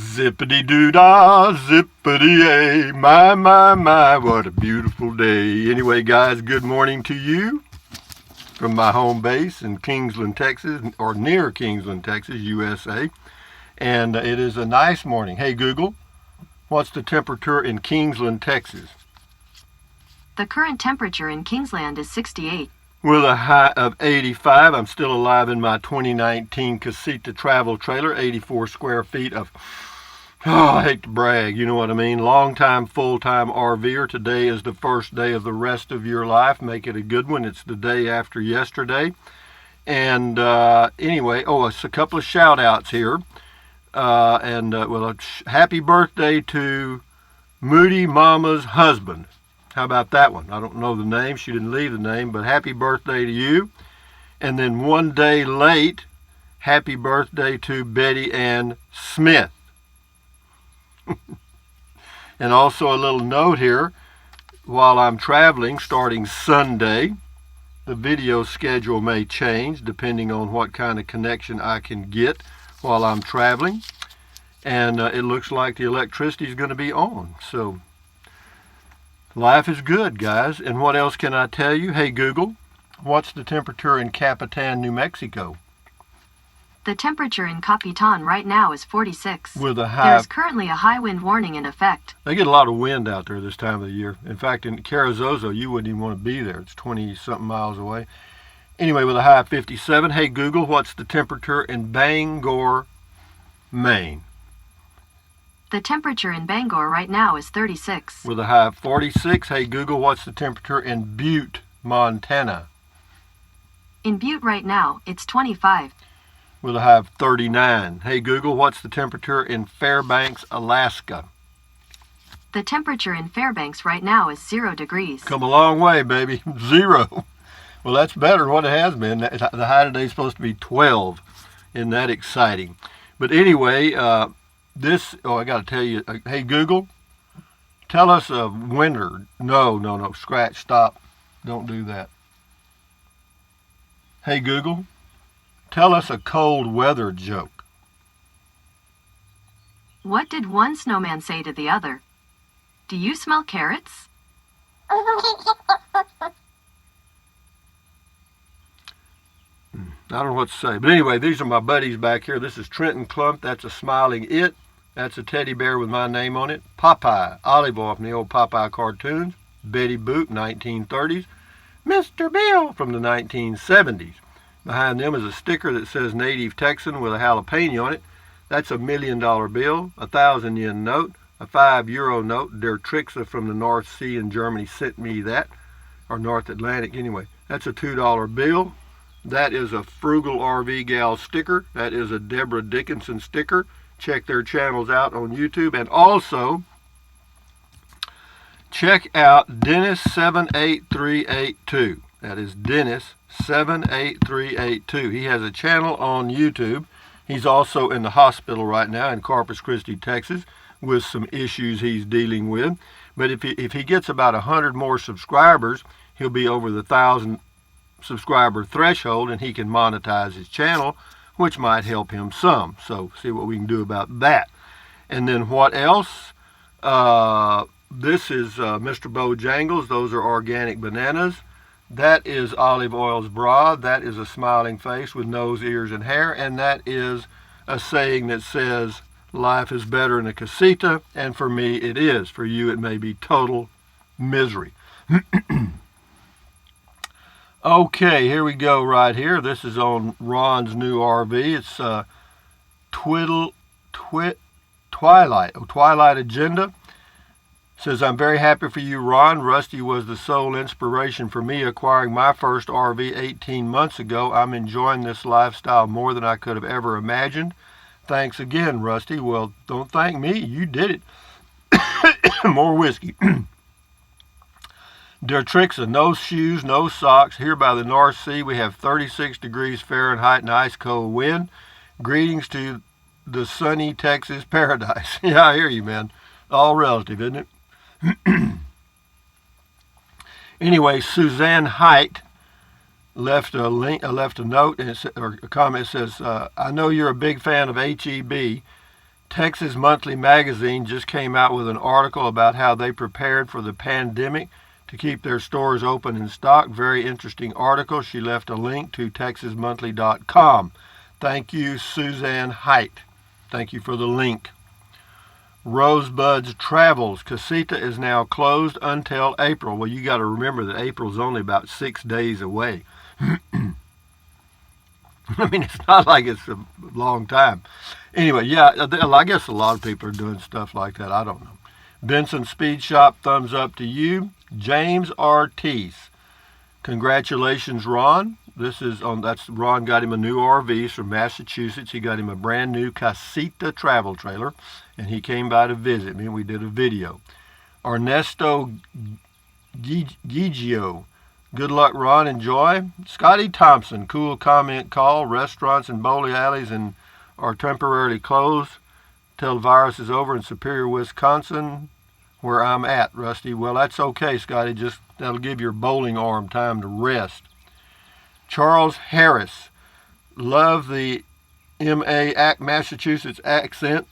Zippity-doo-dah, zippity-ay, my, what a beautiful day. Anyway, guys, good morning to you from my home base in Kingsland, Texas, or near Kingsland, Texas, USA. And it is a nice morning. Hey, Google, what's the temperature in Kingsland, Texas? The current temperature in Kingsland is 68. With a high of 85. I'm still alive in my 2019 Casita travel trailer, 84 square feet of, I hate to brag, you know what I mean, long-time, full-time RVer. Today is the first day of the rest of your life. Make it a good one. It's the day after yesterday. And anyway, it's a couple of shout-outs here. Happy birthday to Moody Mama's husband. How about that one? I don't know the name. She didn't leave the name, but happy birthday to you. And then one day late, happy birthday to Betty Ann Smith. And also a little note here, while I'm traveling starting Sunday, the video schedule may change depending on what kind of connection I can get while I'm traveling. And it looks like the electricity is going to be on. So life is good, guys. And what else can I tell you? Hey, Google, what's the temperature in Capitan, New Mexico? The temperature in Capitan right now is 46. With a high... There's currently a high wind warning in effect. They get a lot of wind out there this time of the year. In fact, in Carrizozo, you wouldn't even want to be there. It's 20-something miles away. Anyway, with a high of 57. Hey, Google, what's the temperature in Bangor, Maine? The temperature in Bangor right now is 36. With a high of 46. Hey, Google, what's the temperature in Butte, Montana? In Butte right now, it's 25. With a high of 39. Hey, Google, what's the temperature in Fairbanks, Alaska? The temperature in Fairbanks right now is 0 degrees. Come a long way, baby. 0. Well, that's better than what it has been. The high today is supposed to be 12. Isn't that exciting? But anyway, I got to tell you, hey, Google, tell us a winter. No, scratch, stop. Don't do that. Hey, Google, tell us a cold weather joke. What did one snowman say to the other? Do you smell carrots? I don't know what to say. But anyway, these are my buddies back here. This is Trenton Clump. That's a smiling it. That's a teddy bear with my name on it. Popeye, Olive Oil from the old Popeye cartoons. Betty Boop, 1930s. Mr. Bill from the 1970s. Behind them is a sticker that says Native Texan with a jalapeno on it. That's $1 million bill, a 1,000 yen note, a €5 note. Der Trixa from the North Sea in Germany sent me that, or North Atlantic anyway. That's a $2 bill. That is a Frugal RV Gal sticker. That is a Deborah Dickinson sticker. Check their channels out on YouTube. And also, check out Dennis78382. That is Dennis78382. He has a channel on YouTube. He's also in the hospital right now in Corpus Christi, Texas, with some issues he's dealing with. But if he gets about 100 more subscribers, he'll be over the 1,000 subscriber threshold, and he can monetize his channel, which might help him some. So see what we can do about that. And then what else? This is Mr. Bojangles. Those are organic bananas. That is Olive Oil's bra. That is a smiling face with nose, ears, and hair. And that is a saying that says, life is better in a casita, and for me it is. For you it may be total misery. Okay, here we go right here. This is on Ron's new RV. It's Twilight Agenda. It says, I'm very happy for you, Ron. Rusty was the sole inspiration for me acquiring my first RV 18 months ago. I'm enjoying this lifestyle more than I could have ever imagined. Thanks again, Rusty. Well, don't thank me. You did it. More whiskey. Der Trixa, no shoes, no socks. Here by the North Sea, we have 36 degrees Fahrenheit and ice cold wind. Greetings to the sunny Texas paradise. Yeah, I hear you, man. All relative, isn't it? Anyway, Suzanne Height left a note or a comment that says, I know you're a big fan of HEB. Texas Monthly Magazine just came out with an article about how they prepared for the pandemic to keep their stores open in stock. Very interesting article. She left a link to texasmonthly.com. Thank you, Suzanne Height. Thank you for the link. Rosebud's Travels. Casita is now closed until April. Well, you got to remember that April's only about 6 days away. I mean, it's not like it's a long time. Anyway, yeah, I guess a lot of people are doing stuff like that. I don't know. Benson Speed Shop, thumbs up to you. James Ortiz. Congratulations, Ron. That's Ron got him a new RV from Massachusetts. He got him a brand new Casita travel trailer, and he came by to visit me, and we did a video. Ernesto Gigio. Good luck, Ron. Enjoy. Scotty Thompson. Cool comment call. Restaurants and bowling alleys are temporarily closed till the virus is over in Superior, Wisconsin, where I'm at, Rusty. Well, that's okay, Scotty. Just that'll give your bowling arm time to rest. Charles Harris. Love the Massachusetts accent.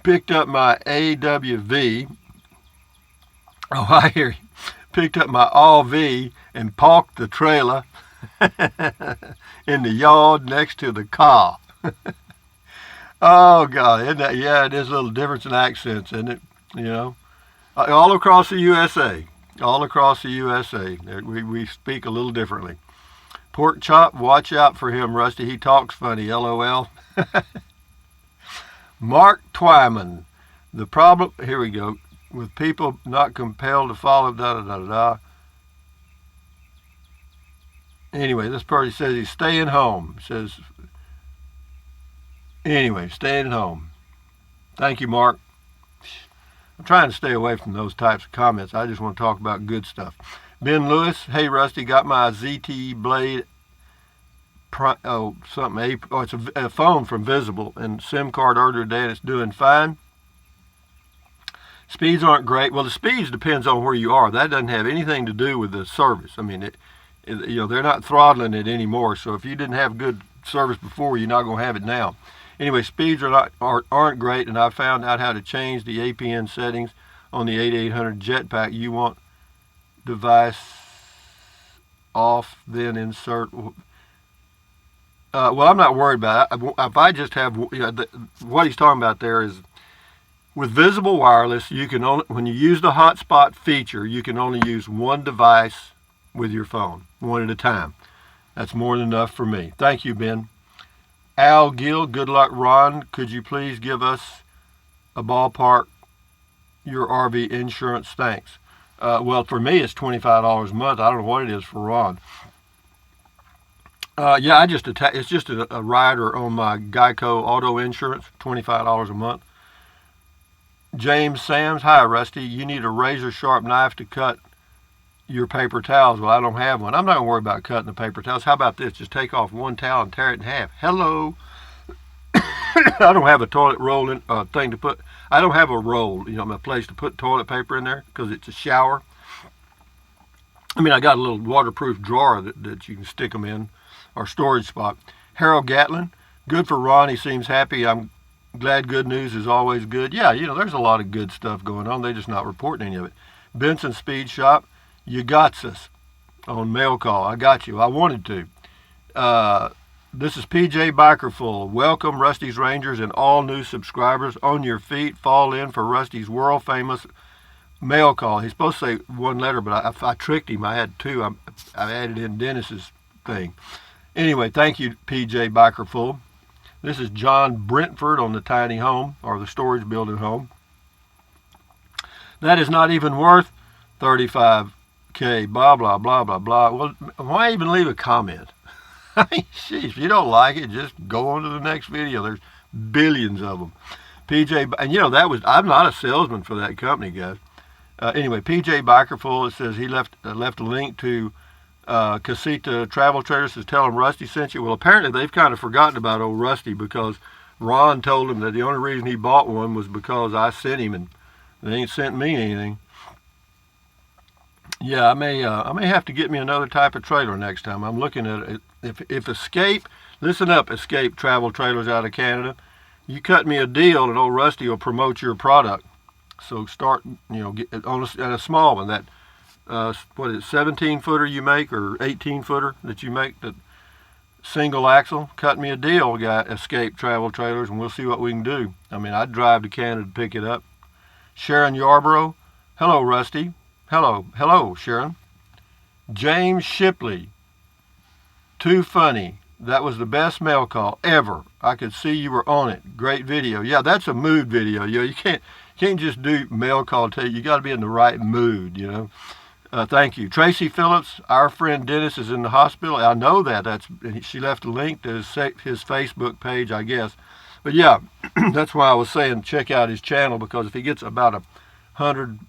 Picked up my AWV. Oh, I hear you. Picked up my RV and parked the trailer in the yard next to the car. Oh, God. Isn't that, yeah, it is a little difference in accents, isn't it? You know, all across the USA. All across the USA. We speak a little differently. Pork chop, watch out for him, Rusty. He talks funny, LOL. Mark Twyman. The problem, here we go, with people not compelled to follow, da-da-da-da-da. Anyway, this person says he's staying home. Says, anyway, staying home. Thank you, Mark. I'm trying to stay away from those types of comments. I just want to talk about good stuff. Ben Lewis, hey, Rusty, got my ZTE Blade, it's a phone from Visible, and SIM card earlier today, and it's doing fine. Speeds aren't great. Well, the speeds depends on where you are. That doesn't have anything to do with the service. I mean, they're not throttling it anymore. So if you didn't have good service before, you're not going to have it now. Anyway, speeds aren't great, and I found out how to change the APN settings on the 8800 Jetpack. You want device off, then insert. Well, I'm not worried about it. If I just have, what he's talking about there is, with Visible Wireless, you can only, when you use the hotspot feature, you can only use one device with your phone, one at a time. That's more than enough for me. Thank you, Ben. Al Gill, good luck, Ron. Could you please give us a ballpark, your RV insurance? Thanks. Well, for me, it's $25 a month. I don't know what it is for Ron. Yeah, it's just a rider on my Geico auto insurance, $25 a month. James Sams, hi, Rusty. You need a razor-sharp knife to cut your paper towels. Well, I don't have one. I'm not going to worry about cutting the paper towels. How about this? Just take off one towel and tear it in half. Hello. I don't have a toilet roll thing to put. I don't have a roll, a place to put toilet paper in there because it's a shower. I mean, I got a little waterproof drawer that you can stick them in, or storage spot. Harold Gatlin, good for Ron. He seems happy. I'm glad good news is always good. Yeah, there's a lot of good stuff going on. They're just not reporting any of it. Benson Speed Shop, you got us on mail call. I got you. I wanted to. This is PJ Bikerful. Welcome, Rusty's Rangers and all new subscribers. On your feet, fall in for Rusty's world famous mail call. He's supposed to say one letter, but I tricked him. I had two. I added in Dennis's thing. Anyway, thank you, PJ Bikerful. This is John Brentford on the tiny home, or the storage building home. That is not even worth $35K, blah, blah, blah, blah, blah. Well, why even leave a comment? I mean, sheesh, if you don't like it, just go on to the next video. There's billions of them. PJ, and I'm not a salesman for that company, guys. Anyway, PJ Bikerful, it says he left a link to Casita Travel Traders, says tell him Rusty sent you. Well, apparently they've kind of forgotten about old Rusty, because Ron told him that the only reason he bought one was because I sent him, and they ain't sent me anything. Yeah, I may have to get me another type of trailer next time. I'm looking at it. If Escape, listen up, Escape Travel Trailers out of Canada, you cut me a deal and old Rusty will promote your product. So start, get on a small one. That, 17-footer you make or 18-footer that you make, that single axle, cut me a deal, guy, Escape Travel Trailers, and we'll see what we can do. I mean, I'd drive to Canada to pick it up. Sharon Yarborough, hello, Rusty. Hello, Sharon. James Shipley, too funny. That was the best mail call ever. I could see you were on it. Great video. Yeah, that's a mood video. You can't just do mail call. You got to be in the right mood. Thank you, Tracy Phillips. Our friend Dennis is in the hospital. I know that. She left a link to his Facebook page, I guess. But yeah, that's why I was saying check out his channel, because if he gets about 100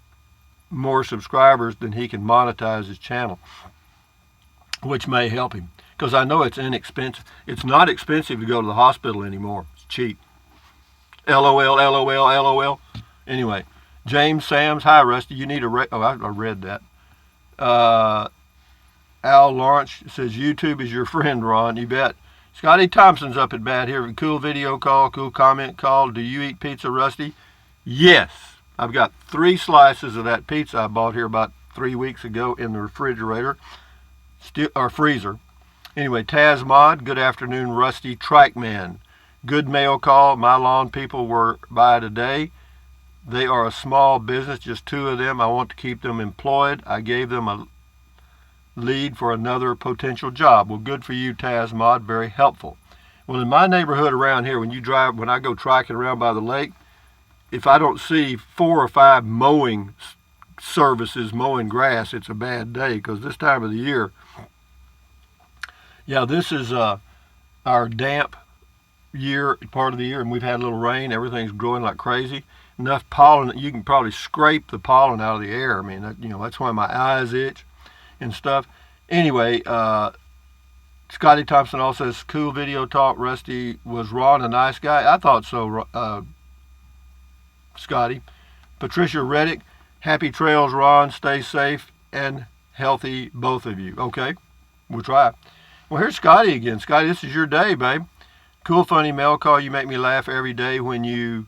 more subscribers, then he can monetize his channel, which may help him. Because I know it's inexpensive. It's not expensive to go to the hospital anymore. It's cheap. LOL, LOL, LOL. Anyway, James Sams, hi Rusty. You need a I read that. Al Lawrence says YouTube is your friend, Ron. You bet. Scotty Thompson's up at bat here. Cool video call, cool comment call. Do you eat pizza, Rusty? Yes. I've got 3 slices of that pizza I bought here about 3 weeks ago in the refrigerator, or freezer. Anyway, Taz Mod, good afternoon, Rusty Trike Man. Good mail call. My lawn people were by today. They are a small business, just 2 of them. I want to keep them employed. I gave them a lead for another potential job. Well, good for you, Taz Mod. Very helpful. Well, in my neighborhood around here, when I go triking around by the lake, if I don't see 4 or 5 mowing services mowing grass, it's a bad day, because this time of the year, yeah, this is our damp part of the year, and we've had a little rain. Everything's growing like crazy. Enough pollen that you can probably scrape the pollen out of the air. I mean, that's why my eyes itch and stuff. Anyway, Scotty Thompson also says, cool video talk. Rusty, was Ron a nice guy? I thought so, Scotty. Patricia Reddick, happy trails, Ron. Stay safe and healthy, both of you. Okay, we'll try. Well, here's Scotty again. Scotty, this is your day, babe. Cool, funny mail call. You make me laugh every day when you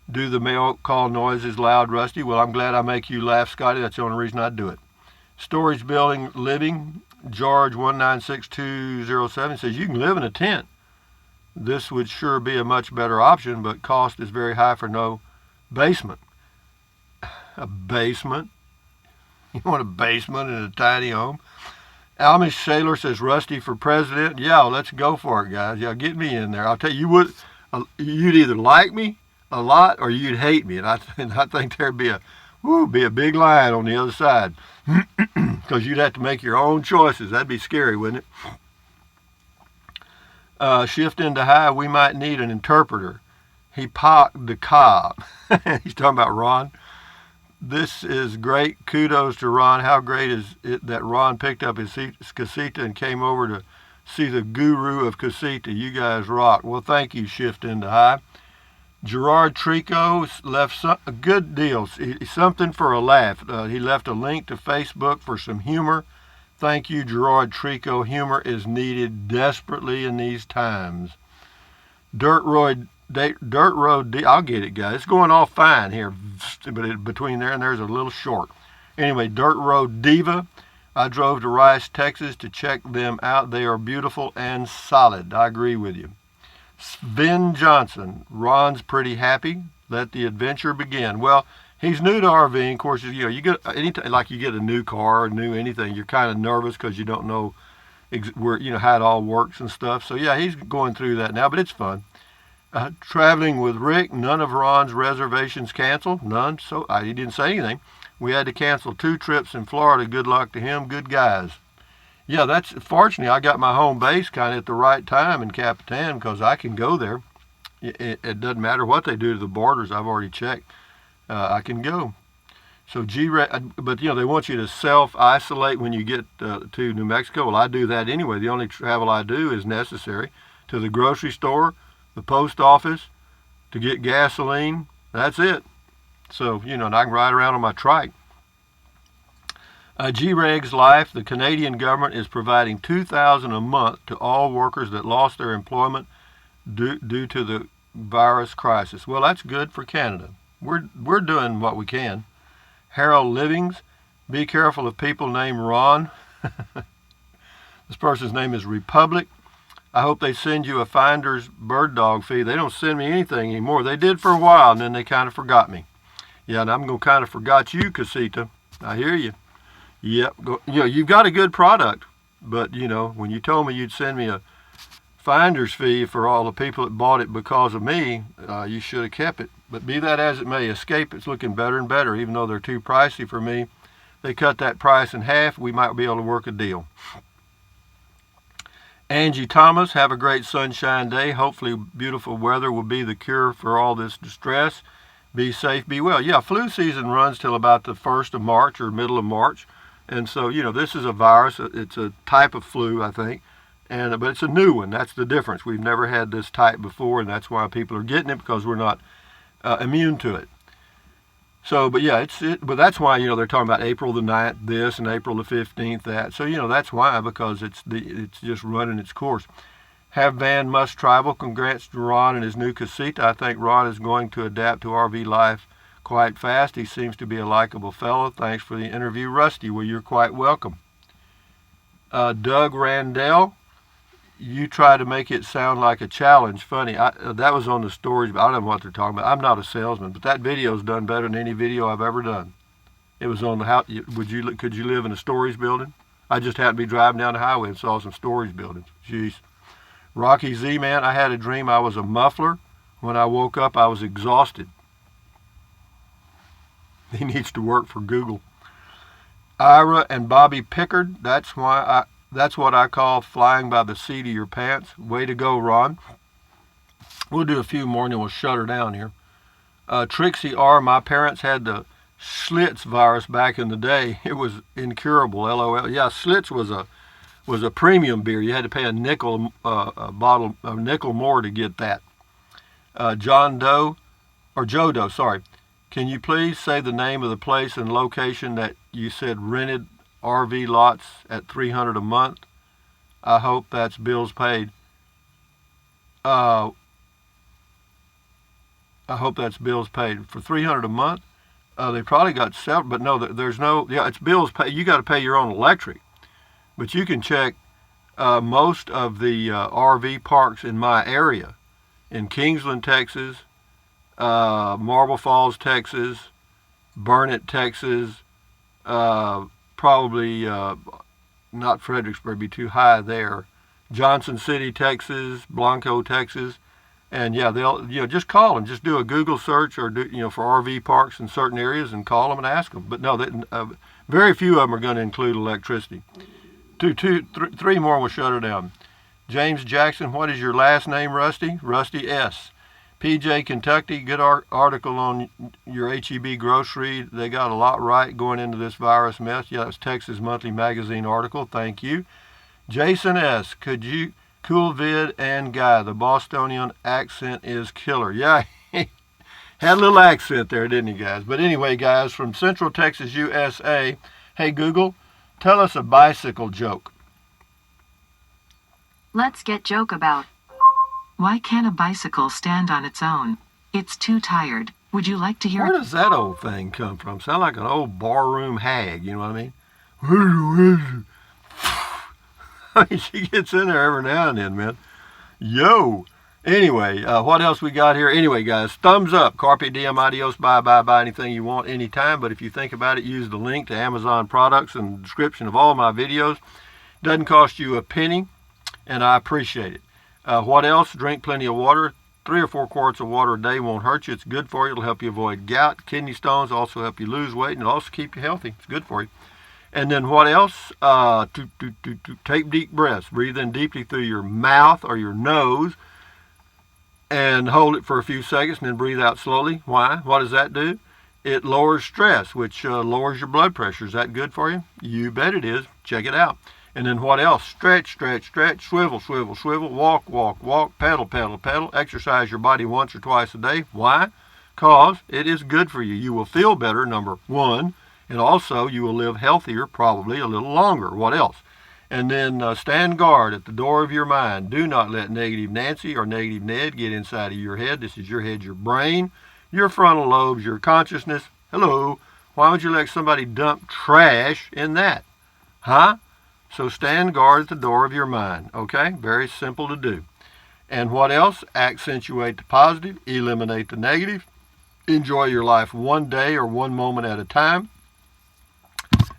do the mail call noises loud, Rusty. Well, I'm glad I make you laugh, Scotty. That's the only reason I do it. Storage Building Living, George 196207 says, you can live in a tent. This would sure be a much better option, but cost is very high for no basement. A basement? You want a basement in a tiny home? Amish Sailor says, Rusty for president. Yeah, let's go for it, guys. Yeah, get me in there. I'll tell you, you'd either like me a lot or you'd hate me. And I think there'd be a big line on the other side, because you'd have to make your own choices. That'd be scary, wouldn't it? Shift into high, we might need an interpreter. He parked the car. He's talking about Ron. This is great. Kudos to Ron. How great is it that Ron picked up his casita and came over to see the guru of casita. You guys rock. Well, thank you, Shift into High. Gerard Trico left a good deal, something for a laugh. He left a link to Facebook for some humor. Thank you, Gerard Trico. Humor is needed desperately in these times. Dirt Road, I'll get it, guys. It's going all fine here, but between there and there's a little short. Anyway, Dirt Road Diva. I drove to Rice, Texas to check them out. They are beautiful and solid. I agree with you. Sven Johnson. Ron's pretty happy. Let the adventure begin. Well, he's new to RVing. Of course, you get anytime, like you get a new car, new anything, you're kind of nervous because you don't know where, how it all works and stuff. So yeah, he's going through that now, but it's fun. Traveling with Rick. None of Ron's reservations canceled. None. So he didn't say anything. We had to cancel 2 trips in Florida. Good luck to him. Good guys. Yeah, that's fortunately I got my home base kind of at the right time in Capitan, because I can go there. It doesn't matter what they do to the borders. I've already checked. I can go. So but they want you to self-isolate when you get to New Mexico. Well, I do that anyway. The only travel I do is necessary to the grocery store, the post office, to get gasoline. That's it. So, and I can ride around on my trike. G-Reg's Life, the Canadian government is providing $2,000 a month to all workers that lost their employment due to the virus crisis. Well, that's good for Canada. We're doing what we can. Harold Livings, be careful of people named Ron. This person's name is Republic. I hope they send you a finder's bird dog fee. They don't send me anything anymore. They did for a while, and then they kind of forgot me. Yeah, and I'm going to kind of forgot you, Casita. I hear you. Yep. You've got a good product, but, when you told me you'd send me a finder's fee for all the people that bought it because of me, you should have kept it. But be that as it may, Escape is looking better and better, even though they're too pricey for me. They cut that price in half. We might be able to work a deal. Angie Thomas, have a great sunshine day. Hopefully beautiful weather will be the cure for all this distress. Be safe, be well. Yeah, flu season runs till about the 1st of March or middle of March. And so, this is a virus. It's a type of flu, I think. But it's a new one. That's the difference. We've never had this type before, and that's why people are getting it, because we're not immune to it. So, but yeah, but that's why, they're talking about April the 9th this and April the 15th that. So, that's why, because it's just running its course. Have Van Must Travel. Congrats to Ron and his new casita. I think Ron is going to adapt to RV life quite fast. He seems to be a likable fellow. Thanks for the interview, Rusty. Well, you're quite welcome. Doug Randell. You try to make it sound like a challenge. Funny, that was on the stories, but I don't know what they're talking about. I'm not a salesman, but that video's done better than any video I've ever done. It was on the how. Could you live in a stories building? I just happened to be driving down the highway and saw some stories buildings. Jeez. Rocky Z, man, I had a dream I was a muffler. When I woke up, I was exhausted. He needs to work for Google. Ira and Bobby Pickard, that's what I call flying by the seat of your pants. Way to go, Ron. We'll do a few more and then we'll shut her down here. Trixie R, my parents had the Schlitz virus back in the day. It was incurable, LOL. Yeah, Schlitz was a premium beer. You had to pay a nickel more to get that. Joe Doe, sorry. Can you please say the name of the place and location that you said rented RV lots at $300 a month? I hope that's bills paid. I hope that's bills paid for $300 a month. They probably got several, but no, there's no. Yeah, it's bills paid. You got to pay your own electric, but you can check most of the RV parks in my area, in Kingsland, Texas, Marble Falls, Texas, Burnett, Texas. Probably not Fredericksburg, be too high there. Johnson City, Texas, Blanco, Texas, and yeah, they'll just call them. Just do a Google search or do for RV parks in certain areas and call them and ask them. But no, very few of them are going to include electricity. Three more will shut her down. James Jackson, what is your last name, Rusty? Rusty S. PJ Kentucky, good article on your HEB grocery. They got a lot right going into this virus mess. Yeah, that's Texas Monthly Magazine article. Thank you. Jason S. Cool vid and guy. The Bostonian accent is killer. Yeah, he had a little accent there, didn't he, guys? But anyway, guys, from Central Texas, USA. Hey, Google, tell us a bicycle joke. Let's get joke about. Why can't a bicycle stand on its own? It's too tired. Would you like to hear? Where does that old thing come from? Sound like an old barroom hag, you know what I mean? I mean, she gets in there every now and then, man. Yo! Anyway, what else we got here? Anyway, guys, thumbs up. Carpe diem, adios, bye, buy anything you want anytime. But if you think about it, use the link to Amazon products in the description of all my videos. Doesn't cost you a penny, and I appreciate it. What else? Drink plenty of water. 3 or 4 quarts of water a day won't hurt you. It's good for you. It'll help you avoid gout. Kidney stones also help you lose weight, and it'll also keep you healthy. It's good for you. And then what else? Take deep breaths. Breathe in deeply through your mouth or your nose and hold it for a few seconds and then breathe out slowly. Why? What does that do? It lowers stress, which lowers your blood pressure. Is that good for you? You bet it is. Check it out. And then what else? Stretch, swivel, walk, pedal. Exercise your body once or twice a day. Why? Because it is good for you. You will feel better, number one, and also you will live healthier, probably a little longer. What else? And then stand guard at the door of your mind. Do not let negative Nancy or negative Ned get inside of your head. This is your head, your brain, your frontal lobes, your consciousness. Hello. Why would you let somebody dump trash in that? Huh? So stand guard at the door of your mind. Okay? Very simple to do. And what else? Accentuate the positive. Eliminate the negative. Enjoy your life one day or one moment at a time.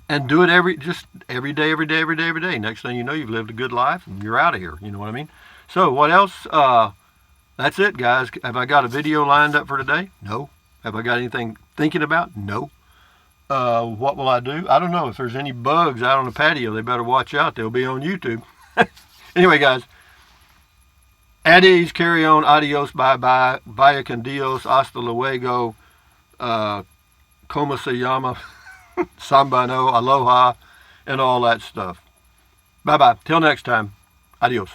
And do it every day. Next thing you know, you've lived a good life and you're out of here. You know what I mean? So what else? That's it, guys. Have I got a video lined up for today? No. Have I got anything thinking about? No. What will I do? I don't know. If there's any bugs out on the patio, they better watch out. They'll be on YouTube. Anyway, guys. At ease, carry on, adios, bye-bye, vaya con Dios, hasta luego, como se llama, samba no, aloha, and all that stuff. Bye-bye. Till next time. Adios.